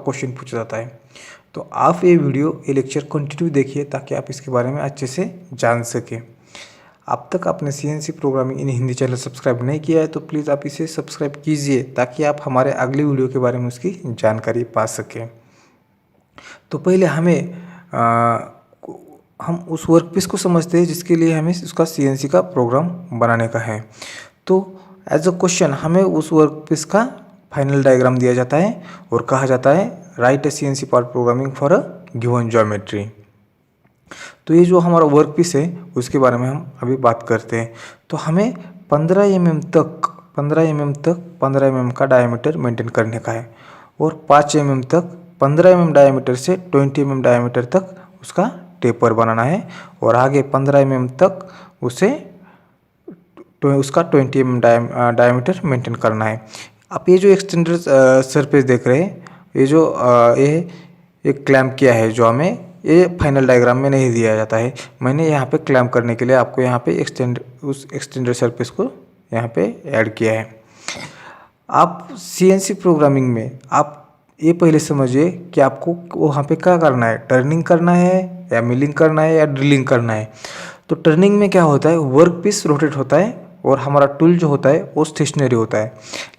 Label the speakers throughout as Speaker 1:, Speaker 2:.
Speaker 1: Question पूछा जाता है। तो आप ये लेक्चर कंटिन्यू देखिए ताकि आप इसके बारे में अच्छे से जान सकें। अब तक आपने CNC programming in Hindi channel subscribe नहीं किया है तो प्लीज़ आप इसे सब्सक्राइब कीजिए ताकि आप हमारे अगले वीडियो के बारे में उसकी जानकारी पा सकें। तो पहले हम उस वर्कपीस को समझते हैं जिसके लिए हमें उसका CNC का प्रोग्राम बनाने का है। तो एज अ क्वेश्चन हमें उस वर्कपीस का फाइनल डायग्राम दिया जाता है और कहा जाता है right A CNC part programming for a given geometry. तो ये जो हमारा वर्कपीस है उसके बारे में हम अभी बात करते हैं। तो हमें 15 mm तक 15 mm का डायमीटर मेंटेन करने का है और 5 mm तक 15 mm डायमीटर से 20 mm डायमीटर तक उसका टेपर बनाना है और आगे 15 mm तक उसका 20 mm डायमीटर मेंटेन करना है। आप ये जो एक्सटेंडर सरफेस देख रहे हैं, ये जो ये क्लैम्प किया है जो हमें ये फाइनल डायग्राम में नहीं दिया जाता है। मैंने यहाँ पे क्लैम्प करने के लिए आपको यहाँ पे उस एक्सटेंडर सरफेस को यहाँ पे ऐड किया है। आप CNC प्रोग्रामिंग में आप ये पहले समझिए कि आपको वहाँ पे क्या करना है, टर्निंग करना है या मिलिंग करना है या ड्रिलिंग करना है। तो टर्निंग में क्या होता है, वर्क पीस रोटेट होता है और हमारा टूल जो होता है वो स्टेशनरी होता है।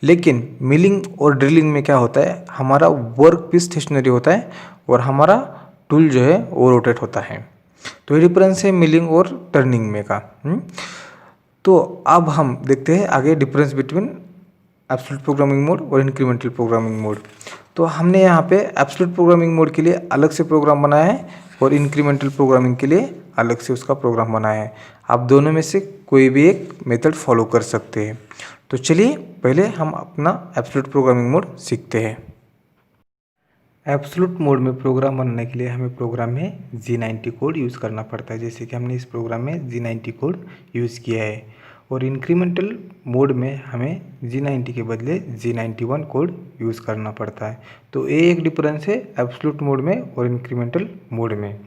Speaker 1: लेकिन मिलिंग और ड्रिलिंग में क्या होता है, हमारा वर्क पीस स्टेशनरी होता है और हमारा टूल जो है वो रोटेट होता है। तो ये डिफरेंस है मिलिंग और टर्निंग में का। तो अब हम देखते हैं आगे difference between absolute programming mode और इंक्रीमेंटल प्रोग्रामिंग मोड। तो हमने यहाँ पे एब्सोल्यूट प्रोग्रामिंग मोड के लिए अलग से प्रोग्राम बनाया है और इंक्रीमेंटल प्रोग्रामिंग के लिए अलग से उसका प्रोग्राम बनाया है। आप दोनों में से कोई भी एक मेथड फॉलो कर सकते हैं। तो चलिए पहले हम अपना एब्सोल्यूट प्रोग्रामिंग मोड सीखते हैं। एब्सोल्यूट मोड में प्रोग्राम बनाने के लिए हमें प्रोग्राम में G90 कोड यूज़ करना पड़ता है, जैसे कि हमने इस प्रोग्राम में G90 कोड यूज़ किया है। और इंक्रीमेंटल मोड में हमें G90 के बदले G91 कोड यूज़ करना पड़ता है। तो ये एक डिफरेंस है एब्सोल्यूट मोड में और इंक्रीमेंटल मोड में।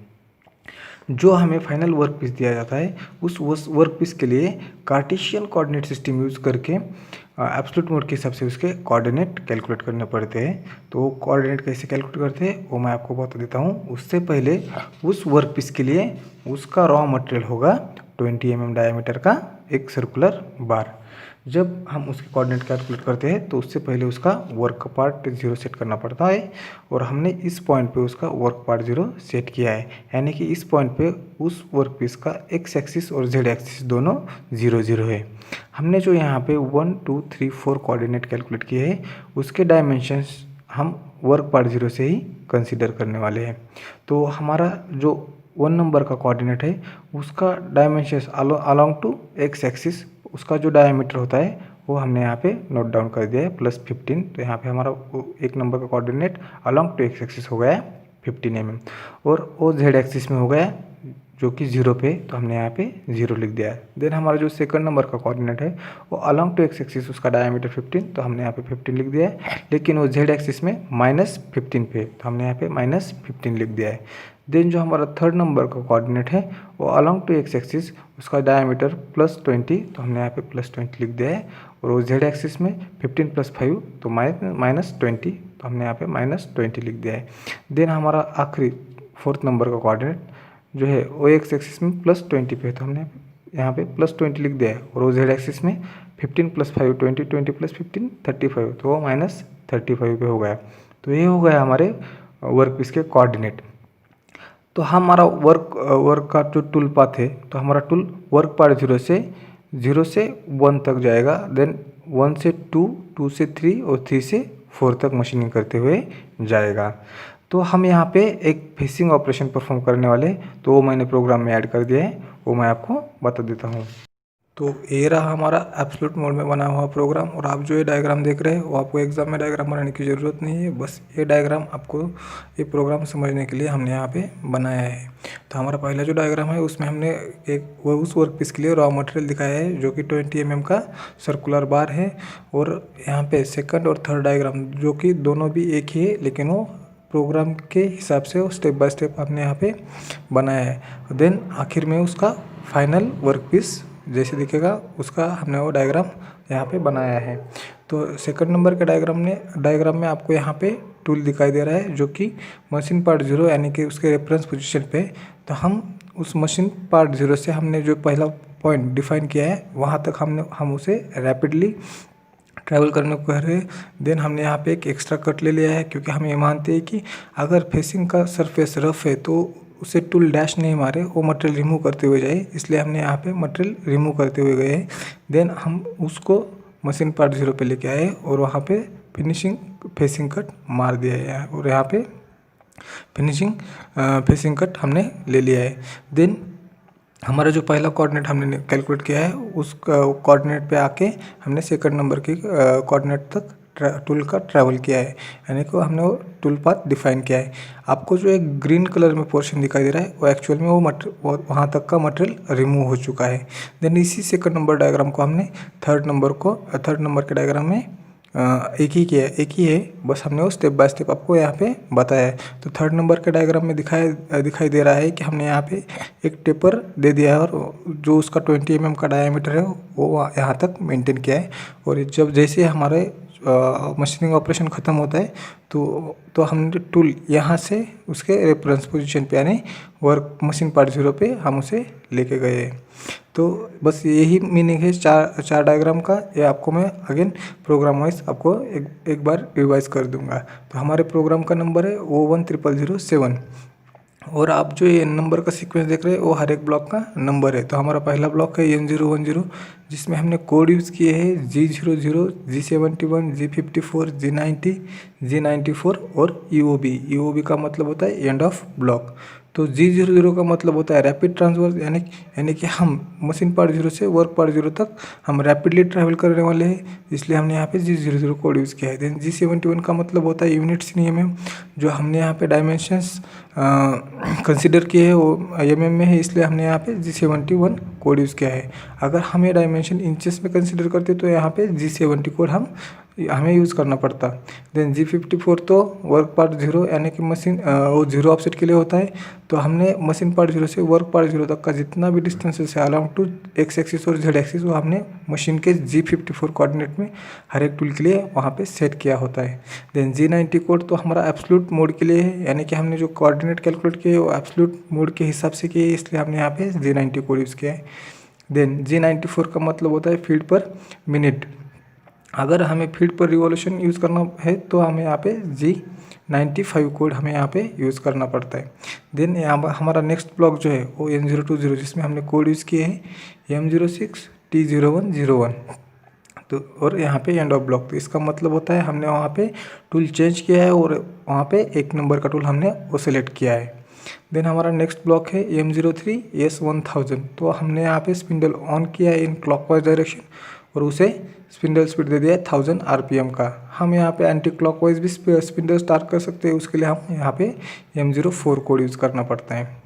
Speaker 1: जो हमें फाइनल वर्क पीस दिया जाता है उस वर्क पीस के लिए कार्टेशियन कोऑर्डिनेट सिस्टम यूज़ करके एब्सोल्यूट मोड के हिसाब से उसके कोऑर्डिनेट कैलकुलेट करने पड़ते हैं। तो वो कोऑर्डिनेट कैसे कैलकुलेट करते हैं वो मैं आपको बता देता हूँ। उससे पहले उस वर्क पीस के लिए उसका रॉ मटेरियल होगा 20 mm डायमीटर का एक सर्कुलर बार। जब हम उसके कोऑर्डिनेट कैलकुलेट करते हैं तो उससे पहले उसका वर्क पार्ट 0 सेट करना पड़ता है और हमने इस पॉइंट पे उसका वर्क पार्ट 0 सेट किया है। यानी कि इस पॉइंट पे उस वर्क पीस का x एक्सिस और z एक्सिस दोनों 0 0 है। हमने जो यहाँ पे 1 2 3 4 कोऑर्डिनेट कैलकुलेट किए हैं उसके डायमेंशंस हम वर्क पार्ट 0 से ही कंसिडर करने वाले हैं। तो हमारा जो 1 नंबर का कोऑर्डिनेट है उसका dimensions along to x axis उसका जो डायमीटर होता है वो हमने यहाँ पे नोट डाउन कर दिया है +15। तो यहाँ पे हमारा 1 नंबर का coordinate along to x axis हो गया है 15 mm और वो z एक्सिस में हो गया जो कि 0 पे, तो हमने यहाँ पे 0 लिख दिया है। देन हमारा जो सेकंड नंबर का कोऑर्डिनेट है वो अलॉन्ग टू x एक्सिस उसका डायमीटर 15, तो हमने यहाँ पे 15 लिख दिया है। लेकिन वो z एक्सिस में -15 पे, तो हमने यहाँ पे -15 लिख दिया है। देन जो हमारा थर्ड नंबर का कोऑर्डिनेट है वो अलॉन्ग टू x एक्सिस उसका डायमीटर +20, तो हमने यहाँ पे +20 लिख दिया है। और वो z एक्सिस में 15 + 5 तो -20, तो हमने यहाँ पे -20 लिख दिया है। देन हमारा आखिरी फोर्थ नंबर का कोऑर्डिनेट जो है वो x एक्सिस में +20 पे, तो हमने यहाँ पे +20 लिख दिया है। और वो z एक्सिस में 15 + 5 20 20 + 15 35, तो वो -35 पे हो गया। तो ये हो गया हमारे वर्क पीस के कोऑर्डिनेट। तो हमारा वर्क का जो टूल पाथ है, तो हमारा टूल वर्क पार्ट 0 से 1 तक जाएगा। देन 1 से 2, 2 से 3 और 3 से 4 तक मशीनिंग करते हुए जाएगा। तो हम यहाँ पे एक फेसिंग ऑपरेशन परफॉर्म करने वाले, तो वो मैंने प्रोग्राम में ऐड कर दिया है, वो मैं आपको बता देता हूँ। तो ये रहा हमारा एब्सोल्यूट मोड में बना हुआ प्रोग्राम। और आप जो ये डायग्राम देख रहे हैं वो आपको एग्जाम में डायग्राम बनाने की ज़रूरत नहीं है, बस ये डायग्राम आपको ये प्रोग्राम समझने के लिए हमने यहाँ पे बनाया है। तो हमारा पहला जो डायग्राम है उसमें हमने एक उस वर्क पीस के लिए रॉ मटेरियल दिखाया है जो कि 20 mm का सर्कुलर बार है। और यहाँ पे सेकंड और थर्ड डायग्राम जो कि दोनों भी एक ही है, लेकिन वो प्रोग्राम के हिसाब से वो स्टेप बाय स्टेप हमने यहाँ पे बनाया है। देन आखिर में उसका फाइनल वर्क पीस जैसे दिखेगा उसका हमने वो डायग्राम यहाँ पे बनाया है। तो सेकंड नंबर के डायग्राम में आपको यहाँ पे टूल दिखाई दे रहा है जो कि मशीन पार्ट 0 यानी कि उसके रेफरेंस पोजीशन पे। तो हम उस मशीन पार्ट 0 से हमने जो पहला पॉइंट डिफाइन किया है वहाँ तक हम उसे रैपिडली ट्रैवल करने को कह रहे हैं। देन हमने यहाँ पे एक एक्स्ट्रा कट ले लिया है क्योंकि हम ये मानते हैं कि अगर फेसिंग का सरफेस रफ है तो उसे टूल डैश नहीं मारे, वो मटेरियल रिमूव करते हुए जाए, इसलिए हमने यहाँ पे मटेरियल रिमूव करते हुए गए हैं। देन हम उसको मशीन पार्ट 0 पे लेके आए और वहाँ पे फिनिशिंग फेसिंग कट मार दिया है और यहाँ पे फिनिशिंग फेसिंग कट हमने ले लिया है। देन हमारा जो पहला कोऑर्डिनेट हमने कैलकुलेट किया है उस कोऑर्डिनेट पे आके हमने सेकंड नंबर के कोऑर्डिनेट तक टूल का ट्रैवल किया है, यानी कि हमने वो टूल पाथ डिफाइन किया है। आपको जो एक ग्रीन कलर में पोर्शन दिखाई दे रहा है वो एक्चुअल में वो वहाँ तक का मटेरियल रिमूव हो चुका है। देन इसी सेकंड नंबर डायग्राम को हमने थर्ड नंबर के डायग्राम में एक ही है, बस हमने वो स्टेप बाय स्टेप आपको यहाँ पे बताया है। तो थर्ड नंबर के डायग्राम में दिखाई दे रहा है कि हमने यहाँ पे एक टेपर दे दिया है और जो उसका 20 mm का डायमीटर है वो यहाँ तक मेंटेन किया है। और जब जैसे हमारे मशीनिंग ऑपरेशन ख़त्म होता है तो हमने टूल यहाँ से उसके रेफरेंस पोजीशन पे यानी वर्क मशीन पार्ट 0 पे हम उसे लेके गए हैं। तो बस यही मीनिंग है चार डायग्राम का। ये आपको मैं अगेन प्रोग्राम वाइज आपको एक बार रिवाइज कर दूंगा। तो हमारे प्रोग्राम का नंबर है O10007 और आप जो ये नंबर का सीक्वेंस देख रहे हैं वो हर एक ब्लॉक का नंबर है। तो हमारा पहला ब्लॉक है N010 जिसमें हमने कोड यूज़ किए हैं G00, G71, G54, G90, G94 और EOB का मतलब होता है एंड ऑफ ब्लॉक। तो G00 का मतलब होता है रैपिड ट्रांसफर, यानी कि हम मशीन पार्ट 0 से वर्क पार्ट 0 तक हम रैपिडली ट्रैवल करने वाले हैं, इसलिए हमने यहाँ पे G00 कोड यूज़ किया है। देन G71 का मतलब होता है यूनिट्स इन mm, जो हमने यहाँ पे डायमेंशंस कंसिडर किए हैं वो mm में है, इसलिए हमने यहाँ पे G71 कोड यूज़ किया है। अगर हम ये डायमेंशन इंचेस में कंसिडर करते तो यहाँ पे G70 कोड हमें यूज़ करना पड़ता। देन G54 तो वर्क पार्ट 0 यानी कि मशीन वो 0 ऑफसेट के लिए होता है। तो हमने मशीन पार्ट 0 से वर्क पार्ट 0 तक का जितना भी डिस्टेंस है अलाउंग टू एक्स एक्सिस और जेड एक्सिस वो हमने मशीन के G54 कोऑर्डिनेट में हर एक टूल के लिए वहाँ पे सेट किया होता है। देन G90 कोड तो हमारा एब्सोल्यूट मोड के लिए है, यानी कि हमने जो कोऑर्डिनेट कैलकुलेट किए वो एब्सोल्यूट मोड के हिसाब से किए, इसलिए हमने यहाँ पे G90 कोड यूज़ किया है। देन G94 का मतलब होता है फीट पर मिनट। अगर हमें फीट पर रिवॉल्यूशन यूज़ करना है तो हमें यहाँ पे G95 कोड हमें यहाँ पे यूज़ करना पड़ता है। देन यहाँ हमारा नेक्स्ट ब्लॉक जो है वो N020 जिसमें हमने कोड यूज़ किए हैं M06 T0101। तो और यहाँ पे एंड ऑफ ब्लॉक, तो इसका मतलब होता है हमने वहाँ पे टूल चेंज किया है और वहाँ पे एक नंबर का टूल हमने वो सेलेक्ट किया है। देन हमारा नेक्स्ट ब्लॉक है M03 S1000। तो हमने यहाँ पे स्पिंडल ऑन किया है इन क्लॉकवाइज डायरेक्शन और उसे स्पिंडल स्पीड दे दिया है 1000 RPM का। हम यहाँ पे एंटी क्लॉकवाइज भी स्पिंडल स्टार्ट कर सकते हैं, उसके लिए हम यहाँ पे M04 कोड यूज़ करना पड़ता है।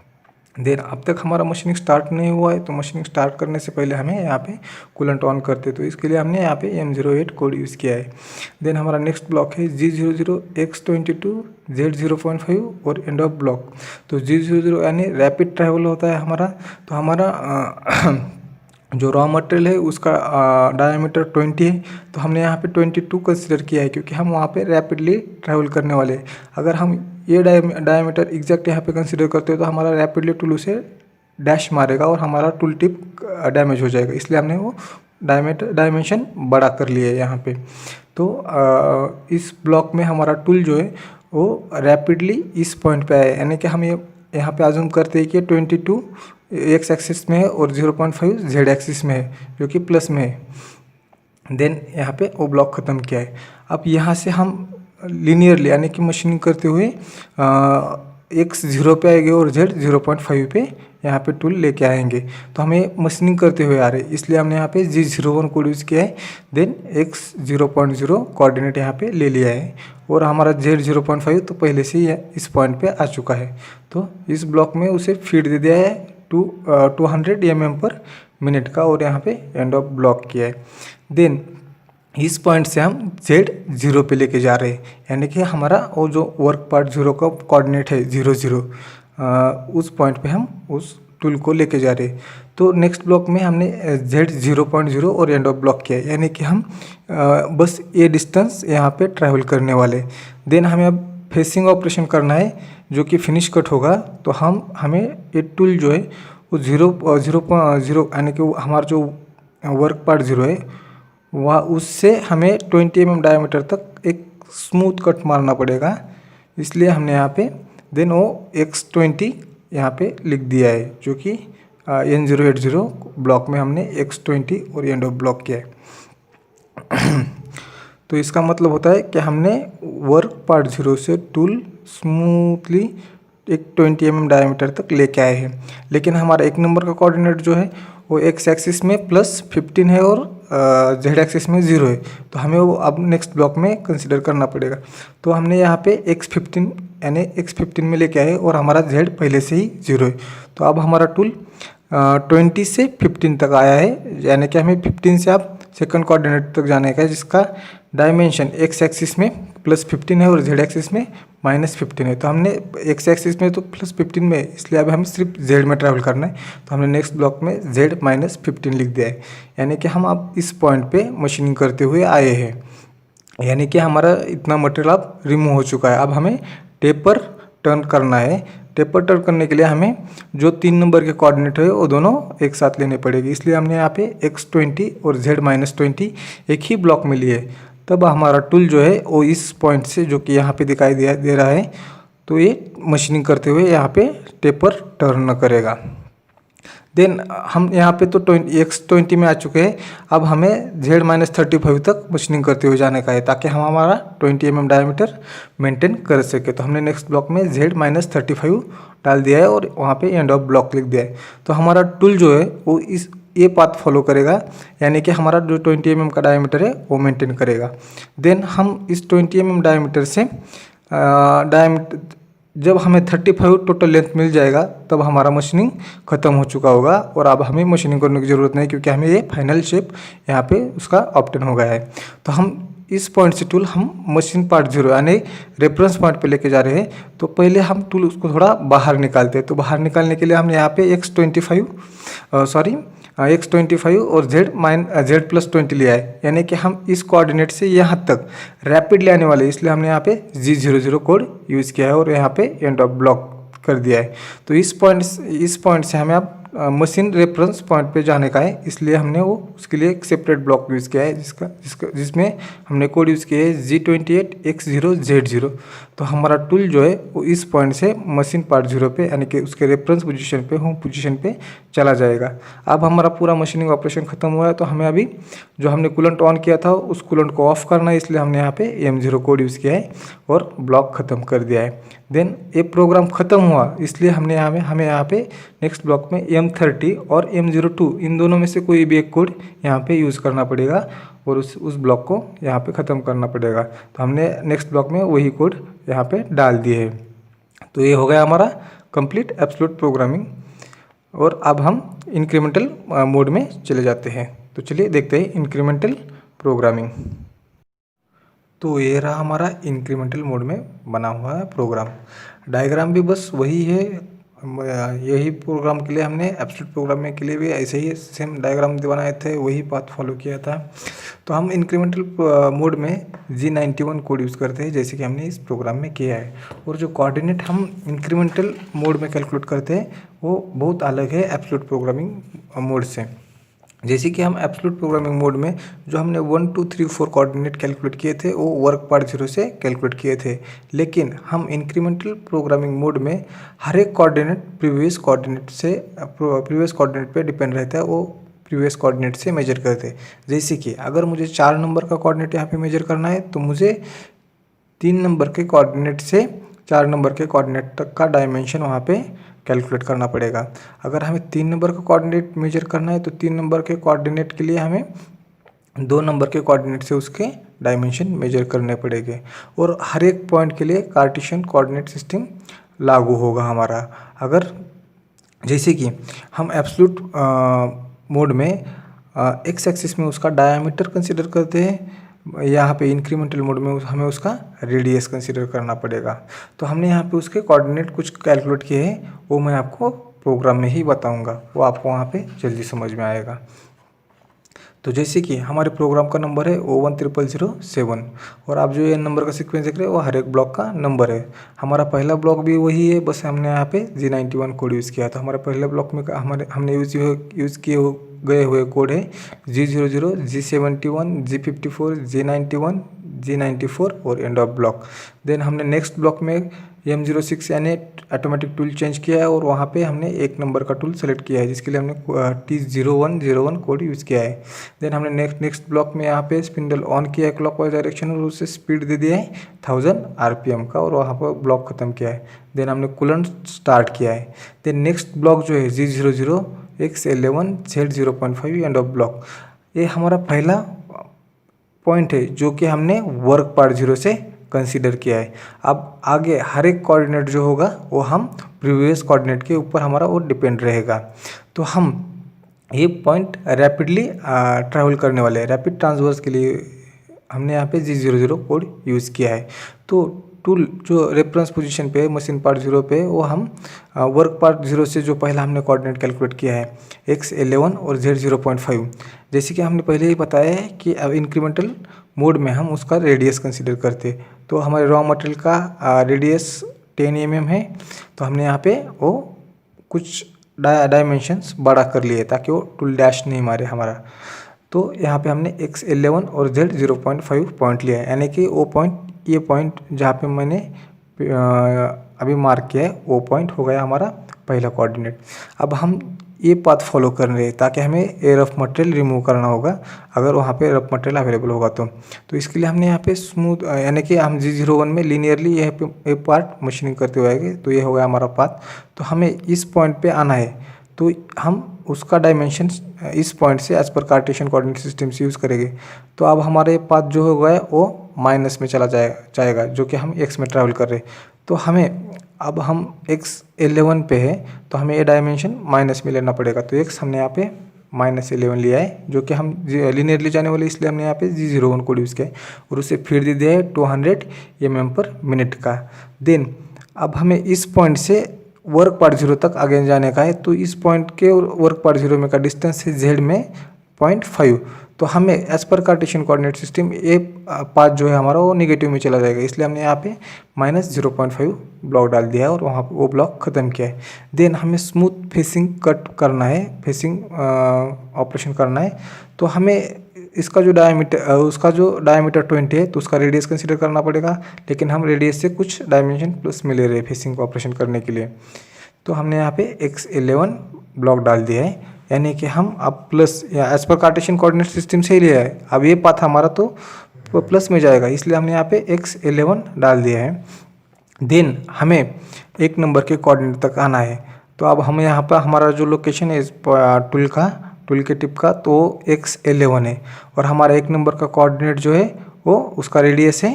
Speaker 1: देन अब तक हमारा मशीनिंग स्टार्ट नहीं हुआ है, तो मशीनिंग स्टार्ट करने से पहले हमें यहाँ पे कूलेंट ऑन करते, तो इसके लिए हमने यहाँ पे M08 कोड यूज़ किया है। देन हमारा नेक्स्ट ब्लॉक है G00 X22 Z0.5 और एंड ऑफ ब्लॉक। तो G00 यानी रैपिड ट्रैवल होता है हमारा। तो हमारा जो रॉ मटेरियल है उसका डायमीटर 20 है, तो हमने यहाँ पे 22 कंसिडर किया है क्योंकि हम वहाँ पे रैपिडली ट्रैवल करने वाले हैं। अगर हम ये डायमीटर एग्जैक्ट यहाँ पे कंसिडर करते हो तो हमारा रैपिडली टूल उसे डैश मारेगा और हमारा टूल टिप डैमेज हो जाएगा, इसलिए हमने वो डायमेंशन बड़ा कर लिया है यहाँ पे। तो इस ब्लॉक में हमारा टूल जो है वो रैपिडली इस पॉइंट पे आया, यानी कि हम ये यहाँ पे अज्यूम करते हैं कि 22 एक्स एक्सिस में है और 0.5 जेड एक्सिस में है जो कि प्लस में है। देन यहाँ पे वो ब्लॉक ख़त्म किया है। अब यहाँ से हम लीनियरली यानी कि मशीनिंग करते हुए एक्स 0 पे आएंगे और जेड 0.5 पे यहाँ पे टूल लेके आएंगे। तो हमें मशीनिंग करते हुए आ रहे हैं, इसलिए हमने यहाँ पे G01 कोड यूज़ किया है। देन एक्स 0.0 कोऑर्डिनेट यहाँ पे ले लिया है और हमारा जेड 0.5 तो पहले से ही इस पॉइंट पे आ चुका है। तो इस ब्लॉक में उसे फीड दे दिया है 200 mm/min का और यहाँ पे एंड ऑफ ब्लॉक किया है। देन इस पॉइंट से हम Z0 पे लेके जा रहे हैं, यानी कि हमारा वो जो वर्क पार्ट 0 का कोऑर्डिनेट है 00 उस पॉइंट पे हम उस टूल को लेके जा रहे हैं। तो नेक्स्ट ब्लॉक में हमने Z0.0 और एंड ऑफ ब्लॉक किया है, यानी कि हम बस ये डिस्टेंस यहाँ पे ट्रैवल करने वाले। देन हमें अब फेसिंग ऑपरेशन करना है जो कि फिनिश कट होगा, तो हमें ये टूल जो है वो 0.0 यानी कि हमारा जो वर्क पार्ट 0 है वह उससे हमें 20 mm डायमीटर तक एक स्मूथ कट मारना पड़ेगा। इसलिए हमने यहाँ पे देन वो X20 यहाँ पे लिख दिया है, जो कि N080 ब्लॉक में हमने X20 और एंड ऑफ ब्लॉक किया है। तो इसका मतलब होता है कि हमने वर्क पार्ट 0 से टूल स्मूथली एक 20 mm डायमीटर तक लेके आए हैं। लेकिन हमारा 1 नंबर का कोऑर्डिनेट जो है वो एक्स एक्सिस में +15 है और जेड एक्सिस में 0 है, तो हमें वो अब नेक्स्ट ब्लॉक में कंसिडर करना पड़ेगा। तो हमने यहाँ पे X15 यानी X15 में लेके आए और हमारा जेड पहले से ही 0 है। तो अब हमारा टूल 20 से 15 तक आया है, यानी कि हमें 15 से आप सेकंड कोऑर्डिनेट तक जाने का है, जिसका डायमेंशन एक्स एक्सिस में +15 है और जेड एक्सिस में -15 है। तो हमने एक्स एक्सिस में तो +15 में, इसलिए अब हमें सिर्फ जेड में ट्रैवल करना है, तो हमने नेक्स्ट ब्लॉक में जेड -15 लिख दिया है। यानी कि हम अब इस पॉइंट पे मशीनिंग करते हुए आए हैं, यानी कि हमारा इतना मटेरियल अब रिमूव हो चुका है। अब हमें टेपर टर्न करना है। टेपर टर्न करने के लिए हमें जो 3 नंबर के कोऑर्डिनेट है वो दोनों एक साथ लेने पड़ेगी, इसलिए हमने यहाँ पे X20 और Z-20 एक ही ब्लॉक में लिए। तब हमारा टूल जो है वो इस पॉइंट से, जो कि यहाँ पे दिखाई दे रहा है, तो ये मशीनिंग करते हुए यहाँ पे टेपर टर्न करेगा। देन हम यहाँ पे तो X20 में आ चुके हैं। अब हमें Z-35 तक मशीनिंग करते हुए जाने का है, ताकि हम हमारा 20 mm डायमीटर मेंटेन कर सके। तो हमने नेक्स्ट ब्लॉक में Z-35 डाल दिया है और वहाँ पे एंड ऑफ ब्लॉक लिख दिया है। तो हमारा टूल जो है वो ये पाथ फॉलो करेगा, यानी कि हमारा जो 20 mm का डायमीटर है वो मेंटेन करेगा। देन हम इस 20 mm डायमीटर से जब हमें 35 टोटल लेंथ मिल जाएगा, तब हमारा मशीनिंग ख़त्म हो चुका होगा और अब हमें मशीनिंग करने की ज़रूरत नहीं, क्योंकि हमें ये फाइनल शेप यहाँ पे उसका ऑब्टेन हो गया है। तो हम इस पॉइंट से टूल हम मशीन पार्ट 0 यानी रेफरेंस पॉइंट पे लेके जा रहे हैं। तो पहले हम टूल उसको थोड़ा बाहर निकालते हैं। तो बाहर निकालने के लिए हमने यहाँ पे X25 और Z+20 लिया है, यानी कि हम इस कोऑर्डिनेट से यहाँ तक रैपिडली आने वाले, इसलिए हमने यहाँ पे G00 कोड यूज़ किया है और यहाँ पे एंड ऑफ ब्लॉक कर दिया है। तो इस पॉइंट से हमें अब मशीन रेफरेंस पॉइंट पे जाने का है, इसलिए हमने वो उसके लिए एक सेपरेट ब्लॉक यूज़ किया है, जिसमें हमने कोड यूज़ किया है G28X0Z0। तो हमारा टूल जो है वो इस पॉइंट से मशीन पार्ट 0 पे, यानी कि उसके रेफरेंस पोजीशन पे, होम पोजीशन पे चला जाएगा। अब हमारा पूरा मशीनिंग ऑपरेशन खत्म हुआ है, तो हमें अभी जो हमने कूलेंट ऑन किया था उस कूलेंट को ऑफ करना है, इसलिए हमने यहाँ पे M0 कोड यूज़ किया है और ब्लॉक ख़त्म कर दिया है। देन ये प्रोग्राम ख़त्म हुआ, इसलिए हमें यहाँ पे नेक्स्ट ब्लॉक में M30 और M02 इन दोनों में से कोई भी एक कोड यहाँ पे यूज़ करना पड़ेगा और उस ब्लॉक को यहाँ पे ख़त्म करना पड़ेगा। तो हमने नेक्स्ट ब्लॉक में वही कोड यहाँ पे डाल दिए है। तो ये हो गया हमारा कंप्लीट एब्सोल्यूट प्रोग्रामिंग। और अब हम इंक्रीमेंटल मोड में चले जाते हैं। तो चलिए देखते हैं इंक्रीमेंटल प्रोग्रामिंग। तो ये रहा हमारा इंक्रीमेंटल मोड में बना हुआ है प्रोग्राम। डायग्राम भी बस वही है, यही प्रोग्राम के लिए हमने एब्सोल्यूट प्रोग्रामिंग के लिए भी ऐसे ही सेम डायग्राम बनाए थे, वही पाथ फॉलो किया था। तो हम इंक्रीमेंटल मोड में G91 कोड यूज़ करते हैं, जैसे कि हमने इस प्रोग्राम में किया है। और जो कोऑर्डिनेट हम इंक्रीमेंटल मोड में कैलकुलेट करते हैं वो बहुत अलग है एब्सोल्यूट प्रोग्रामिंग मोड से। जैसे कि हम एब्सोल्यूट प्रोग्रामिंग मोड में जो हमने 1 2 3 4 कोऑर्डिनेट कैलकुलेट किए थे वो वर्क पार्ट 0 से कैलकुलेट किए थे, लेकिन हम इंक्रीमेंटल प्रोग्रामिंग मोड में हर एक कोऑर्डिनेट प्रीवियस कोऑर्डिनेट पे डिपेंड रहता है, वो प्रीवियस कोऑर्डिनेट से मेजर करते हैं। जैसे कि अगर मुझे 4 नंबर का कोऑर्डिनेट यहाँ पे मेजर करना है, तो मुझे 3 नंबर के कोऑर्डिनेट से 4 नंबर के कोऑर्डिनेट तक का डायमेंशन वहाँ पे कैलकुलेट करना पड़ेगा। अगर हमें 3 नंबर का कोऑर्डिनेट मेजर करना है, तो 3 नंबर के कोऑर्डिनेट के लिए हमें 2 नंबर के कोऑर्डिनेट से उसके डायमेंशन मेजर करने पड़ेंगे। और हर एक पॉइंट के लिए कार्टेशियन कोऑर्डिनेट सिस्टम लागू होगा हमारा। अगर जैसे कि हम एब्सोल्यूट मोड में एक्स एक्सिस में उसका डायमीटर कंसिडर करते हैं, यहाँ पे इंक्रीमेंटल मोड में हमें उसका रेडियस कंसिडर करना पड़ेगा। तो हमने यहाँ पे उसके कोऑर्डिनेट कुछ कैलकुलेट किए हैं, वो मैं आपको प्रोग्राम में ही बताऊंगा, वो आपको वहाँ पे जल्दी समझ में आएगा। तो जैसे कि हमारे प्रोग्राम का नंबर है O10007 और आप जो ये नंबर का सीक्वेंस देख रहे हैं वो हर एक ब्लॉक का नंबर है। हमारा पहला ब्लॉक भी वही है, बस हमने यहाँ पे G91 कोड यूज़ किया था। हमारे पहले ब्लॉक में हमने यूज़ किए गए हुए कोड है G00, G71, G54, G91, G94 और एंड ऑफ ब्लॉक। देन हमने नेक्स्ट ब्लॉक में M06 यानी ऑटोमेटिक टूल चेंज किया है और वहाँ पे हमने एक नंबर का टूल सेलेक्ट किया है जिसके लिए हमने T0101 कोड यूज़ किया है। देन हमने नेक्स्ट ब्लॉक में यहाँ पे स्पिंडल ऑन किया है क्लॉकवाइज डायरेक्शन और उससे स्पीड दे दिया है 1000 RPM का और वहाँ पर ब्लॉक ख़त्म किया है। देन हमने कूलेंट स्टार्ट किया है। देन नेक्स्ट ब्लॉक जो है G00 X11 Z0.5 end of block. ये हमारा पहला पॉइंट है जो कि हमने वर्क पार्ट 0 से कंसीडर किया है। अब आगे हर एक कोऑर्डिनेट जो होगा वो हम प्रीवियस कोऑर्डिनेट के ऊपर हमारा वो डिपेंड रहेगा। तो हम ये पॉइंट रैपिडली ट्रैवल करने वाले हैं। रैपिड ट्रांसवर्स के लिए हमने यहाँ पे G00 कोड यूज़ किया है। तो टूल जो रेफरेंस पोजीशन पे मशीन पार्ट 0 पे वो हम वर्क पार्ट 0 से जो पहला हमने कोऑर्डिनेट कैलकुलेट किया है X11 और Z0.5। जैसे कि हमने पहले ही बताया है कि अब इंक्रीमेंटल मोड में हम उसका रेडियस कंसीडर करते। तो हमारे रॉ मटेरियल का रेडियस 10 mm है, तो हमने यहाँ पे वो कुछ डायमेंशंस बड़ा कर लिए ताकि वो टूल डैश नहीं मारे हमारा। तो यहाँ पे हमने X11 और Z0.5 पॉइंट लिया है, यानी कि वो पॉइंट, ये पॉइंट जहाँ पे मैंने अभी मार्क किया है वो पॉइंट हो गया हमारा पहला कोऑर्डिनेट। अब हम ये पाथ फॉलो कर रहे हैं ताकि हमें ये रफ मटेरियल रिमूव करना होगा अगर वहाँ पे रफ मटेरियल अवेलेबल होगा तो इसके लिए हमने यहाँ पे स्मूथ, यानी कि हम G01 में लीनियरली यह पे पार्ट मशीनिंग करते हुए आएंगे। तो ये हो गया हमारा पाथ। तो हमें इस पॉइंट पे आना है तो हम उसका डायमेंशन इस पॉइंट से एज पर कार्टेशियन कोऑर्डिनेट सिस्टम से यूज़ करेंगे। तो अब हमारे पाथ जो हो गया वो माइनस में चला जाएगा जो कि हम x में ट्रैवल कर रहे हैं। तो हमें अब हम X11 पे है तो हमें ये डायमेंशन माइनस में लेना पड़ेगा। तो x हमने यहाँ पे -11 लिया है जो कि हम लीनियरली जाने वाले, इसलिए हमने यहाँ पे G01 कोड यूज़ किया है और उसे फिर दे दिया है 200 mm/min का। देन अब हमें इस पॉइंट से वर्क पार्ट 0 तक आगे जाने का है। तो इस पॉइंट के वर्क पार्ट 0 में का डिस्टेंस है Z में 0.5। तो हमें एज पर कार्टेशियन कोऑर्डिनेट सिस्टम ये पाथ जो है हमारा वो निगेटिव में चला जाएगा, इसलिए हमने यहाँ पे -0.5 ब्लॉक डाल दिया है और वहाँ वो ब्लॉक ख़त्म किया है। देन हमें स्मूथ फेसिंग कट करना है, फेसिंग ऑपरेशन करना है। तो हमें इसका जो डायमीटर 20 है तो उसका रेडियस कंसीडर करना पड़ेगा, लेकिन हम रेडियस से कुछ डायमेंशन प्लस में ले रहे हैं फेसिंग ऑपरेशन करने के लिए। तो हमने यहाँ पे X11 ब्लॉक डाल दिया है, यानी कि हम अब प्लस या एज पर कार्टेशियन कोऑर्डिनेट सिस्टम से ही लिया है। अब ये पाथ हमारा तो प्लस में जाएगा, इसलिए हमने यहाँ पे X11 डाल दिया है। देन हमें एक नंबर के कोऑर्डिनेट तक आना है। तो अब हम यहाँ पर हमारा जो लोकेशन है इस टूल के टिप का तो X11 है और हमारा एक नंबर का कोऑर्डिनेट जो है वो उसका रेडियस है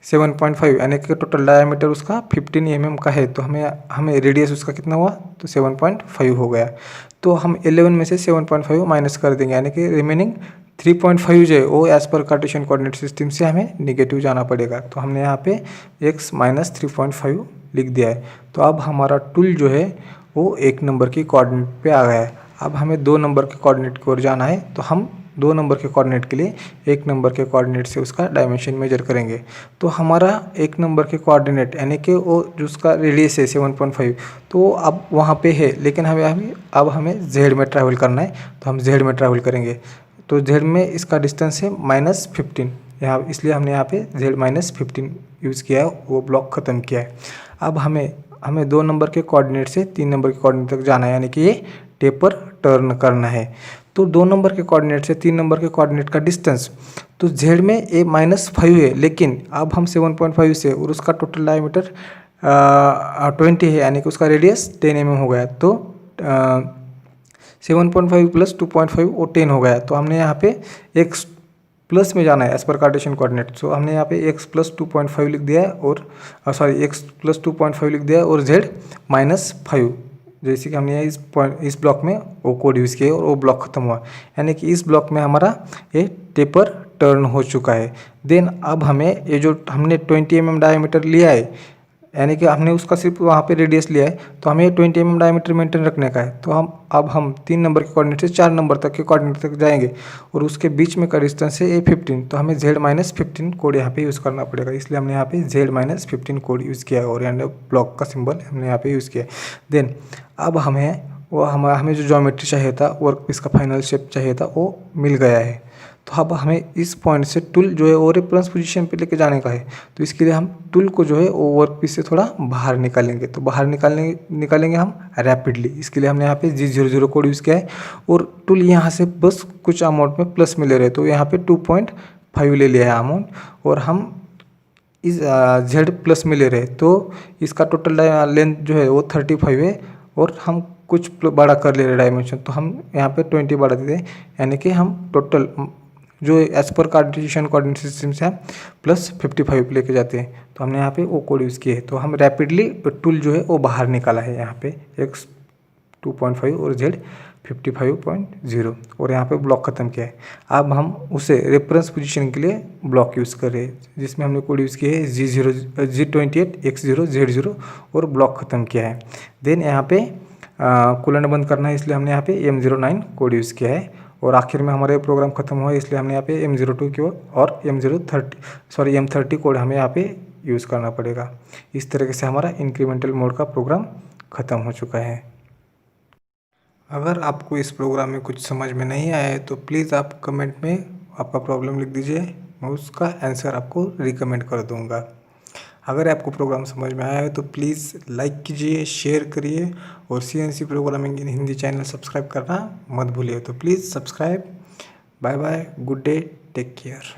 Speaker 1: 7.5, यानी कि टोटल डायमीटर उसका 15 mm का है। तो हमें रेडियस उसका कितना हुआ तो 7.5 हो गया। तो हम 11 में से 7.5 माइनस कर देंगे, यानी कि रिमेनिंग 3.5 जो है वो एज पर कार्टेशियन कोऑर्डिनेट सिस्टम से हमें निगेटिव जाना पड़ेगा। तो हमने यहाँ पे x - 3.5 लिख दिया है। तो अब हमारा टूल जो है वो एक नंबर की कोऑर्डिनेट पे आ गया है। अब हमें 2 नंबर के कोऑर्डिनेट की ओर जाना है, तो हम 2 नंबर के कोऑर्डिनेट के लिए 1 नंबर के कोऑर्डिनेट से उसका डायमेंशन मेजर करेंगे। तो हमारा 1 नंबर के कोऑर्डिनेट यानी कि वो जो उसका रेडियस है 7.5 तो अब वहाँ पे है, लेकिन अब हमें Z में ट्रैवल करना है। तो हम Z में ट्रैवल करेंगे। तो Z में इसका डिस्टेंस है -15 यहाँ, इसलिए हमने यहाँ पे Z -15 यूज़ किया है, वो ब्लॉक ख़त्म किया है। अब हमें 2 नंबर के कोऑर्डिनेट से 3 नंबर के कोऑर्डिनेट तक जाना है, यानी कि ये टेपर टर्न करना है। तो 2 नंबर के कोऑर्डिनेट से 3 नंबर के कोऑर्डिनेट का डिस्टेंस तो Z में ये -5 है, लेकिन अब हम 7.5 से और उसका टोटल डायमीटर 20 है, यानी कि उसका रेडियस 10 mm हो गया। तो 7.5 + 2.5 वो 10 हो गया। तो हमने यहाँ पे x प्लस में जाना है एज पर कार्टेशियन कोऑर्डिनेट। सो हमने यहाँ पे x + 2.5 लिख दिया है और x + 2.5 लिख दिया है और Z -5, जैसे कि हमने इस ब्लॉक में वो कोड यूज़ किया और वो ब्लॉक ख़त्म हुआ, यानी कि इस ब्लॉक में हमारा ये टेपर टर्न हो चुका है। देन अब हमें ये जो हमने 20 mm डायमीटर लिया है यानी कि हमने उसका सिर्फ वहाँ पे रेडियस लिया है, तो हमें 20 mm डायमीटर मेंटेन रखने का है। तो हम 3 नंबर के कोऑर्डिनेट से 4 नंबर तक के कोऑर्डिनेट तक जाएंगे और उसके बीच में का डिस्टेंस है A15, तो हमें Z-15 कोड यहाँ पे यूज़ करना पड़ेगा। इसलिए हमने यहाँ पे Z-15 कोड यूज़ किया है और यहाँ ब्लॉक का सिंबल हमने यहाँ पे यूज़ किया है। देन अब हमें जो ज्योमेट्री चाहिए था, वर्क पीस का फाइनल शेप चाहिए था, वो मिल गया है। तो अब हमें इस पॉइंट से टूल जो है वो रेफरेंस पोजीशन पे लेके जाने का है। तो इसके लिए हम टूल को जो है वो वर्क पीस से थोड़ा बाहर निकालेंगे। तो बाहर निकालेंगे हम रैपिडली। इसके लिए हमने यहाँ पे G00 कोड यूज़ किया है और टूल यहाँ से बस कुछ अमाउंट में प्लस में ले रहे हैं। तो यहाँ पे 2.5 ले लिया है अमाउंट और हम इस Z प्लस में ले रहे हैं। तो इसका टोटल लेंथ जो है वो 35 है और हम कुछ बड़ा कर ले रहे हैं डायमेंशन। तो हम यहाँ पे 20 बढ़ा देते हैं, यानी कि हम टोटल जो एज पर कार्टेशियन कोऑर्डिनेट सिस्टम से हम +55 लेके जाते हैं। तो हमने यहाँ पे वो कोड यूज़ किए हैं। तो हम रैपिडली टूल जो है वो बाहर निकाला है, यहाँ पे X 2.5 और Z 55.0 और यहाँ पे ब्लॉक ख़त्म किया है। अब हम उसे रेफरेंस पोजीशन के लिए ब्लॉक यूज़ कर रहे हैं, जिसमें हमने कोड यूज़ किया है G28 X0 Z0 और ब्लॉक ख़त्म किया है। देन यहाँ पे कूलेंट बंद करना है, इसलिए हमने यहाँ पे M09 कोड यूज़ किया है और आखिर में हमारे प्रोग्राम खत्म हुआ है, इसलिए हमने यहाँ पे M02 की और M30 कोड हमें यहाँ पे यूज़ करना पड़ेगा। इस तरीके से हमारा इंक्रीमेंटल मोड का प्रोग्राम ख़त्म हो चुका है। अगर आपको इस प्रोग्राम में कुछ समझ में नहीं आया है तो प्लीज़ आप कमेंट में आपका प्रॉब्लम लिख दीजिए, मैं उसका आंसर आपको रिकमेंड कर दूँगा। अगर आपको प्रोग्राम समझ में आया है तो प्लीज़ लाइक कीजिए, शेयर करिए और CNC programming in Hindi channel subscribe करना मत भूलिए। तो please subscribe. Bye bye, good day, take care.